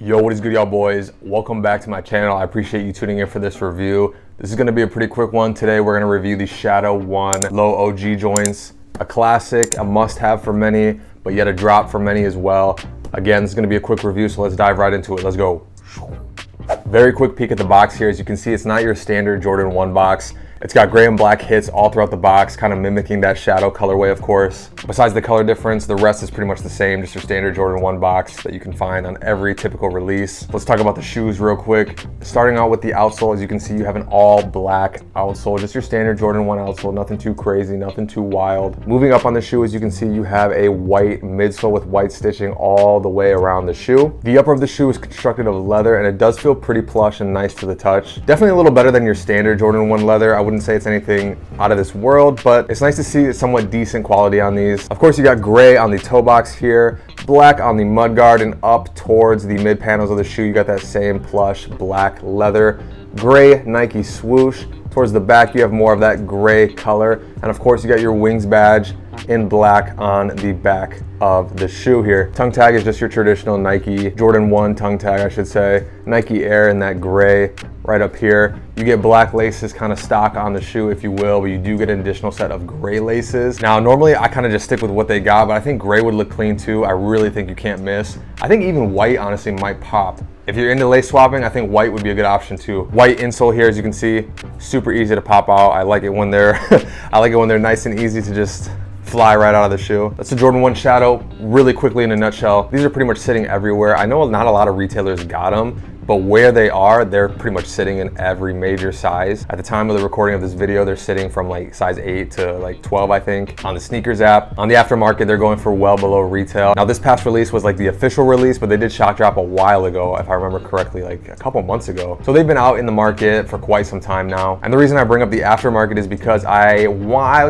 Yo, what is good, y'all boys? Welcome back to my channel. I appreciate you tuning in for this review. This is gonna be a pretty quick one. Today we're gonna review the Shadow 1 low OG joints. A classic, a must-have for many, but yet a drop for many as well. Again, this is gonna be a quick review, so let's dive right into it. Let's go. Very quick peek at the box here. As you can see, it's not your standard Jordan 1 box. It's got gray and black hits all throughout the box, kind of mimicking that Shadow colorway, of course. Besides the color difference, the rest is pretty much the same, just your standard Jordan 1 box that you can find on every typical release. Let's talk about the shoes real quick. Starting out with the outsole, as you can see, you have an all black outsole, just your standard Jordan 1 outsole, nothing too crazy, nothing too wild. Moving up on the shoe, as you can see, you have a white midsole with white stitching all the way around the shoe. The upper of the shoe is constructed of leather, and it does feel pretty plush and nice to the touch. Definitely a little better than your standard Jordan 1 leather. I wouldn't say it's anything out of this world, but it's nice to see somewhat decent quality on these. Of course, you got gray on the toe box here, black on the mudguard, and up towards the mid panels of the shoe, you got that same plush black leather. Gray Nike swoosh. Towards the back, you have more of that gray color. And of course, you got your wings badge in black on the back of the shoe here. Tongue tag is just your traditional Nike Jordan 1 tongue tag, I should say. Nike Air in that gray right up here. You get black laces kind of stock on the shoe, if you will, but you do get an additional set of gray laces. Now, normally I kind of just stick with what they got, but I think gray would look clean too. I really think you can't miss. I think even white honestly might pop. If you're into lace swapping, I think white would be a good option too. White insole here, as you can see, super easy to pop out. I like it when they're I like it when they're nice and easy to just fly right out of the shoe. That's the Jordan 1 Shadow. Really quickly in a nutshell, these are pretty much sitting everywhere. I know not a lot of retailers got them, but where they are, they're pretty much sitting in every major size. At the time of the recording of this video, they're sitting from like size 8 to like 12, I think, on the sneakers app. On the aftermarket, they're going for well below retail. Now, this past release was like the official release, but they did shock drop a while ago, if I remember correctly, like a couple months ago. So they've been out in the market for quite some time now. And the reason I bring up the aftermarket is because I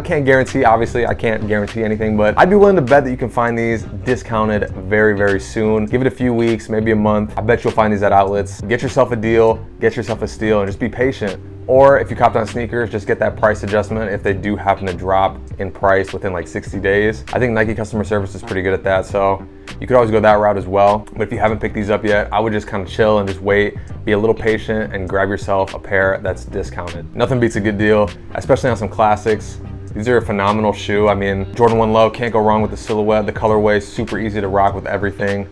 can't guarantee, obviously, I can't guarantee anything, but I'd be willing to bet that you can find these discounted very, very soon. Give it a few weeks, maybe a month. I bet you'll find these at outlets. Get yourself a deal, get yourself a steal, and just be patient. Or if you copped on sneakers, just get that price adjustment if they do happen to drop in price within like 60 days. I think Nike customer service is pretty good at that, so you could always go that route as well. But if you haven't picked these up yet, I would just kind of chill and just wait, be a little patient, and grab yourself a pair that's discounted. Nothing beats a good deal, especially on some classics. These are a phenomenal shoe. I mean, Jordan 1 Low, can't go wrong with the silhouette. The colorway, super easy to rock with everything.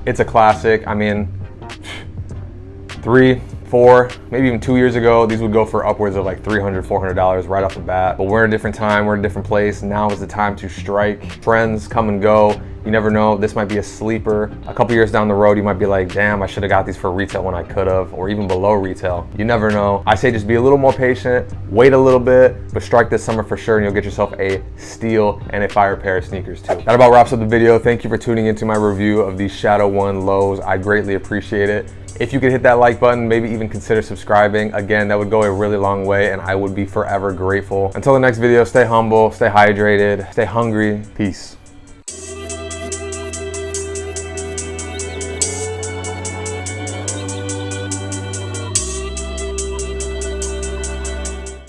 It's a classic. I mean, 3, 4, maybe even 2 years ago, these would go for upwards of like $300, $400 right off the bat. But we're in a different time, we're in a different place. Now is the time to strike. Trends come and go. You never know, this might be a sleeper. A couple years down the road, you might be like, damn, I should have got these for retail when I could have, or even below retail. You never know. I say just be a little more patient, wait a little bit, but strike this summer for sure, and you'll get yourself a steal and a fire pair of sneakers too. That about wraps up the video. Thank you for tuning into my review of these Shadow 1 lows. I greatly appreciate it. If you could hit that like button, maybe even consider subscribing. Again, that would go a really long way, and I would be forever grateful. Until the next video, stay humble, stay hydrated, stay hungry. Peace.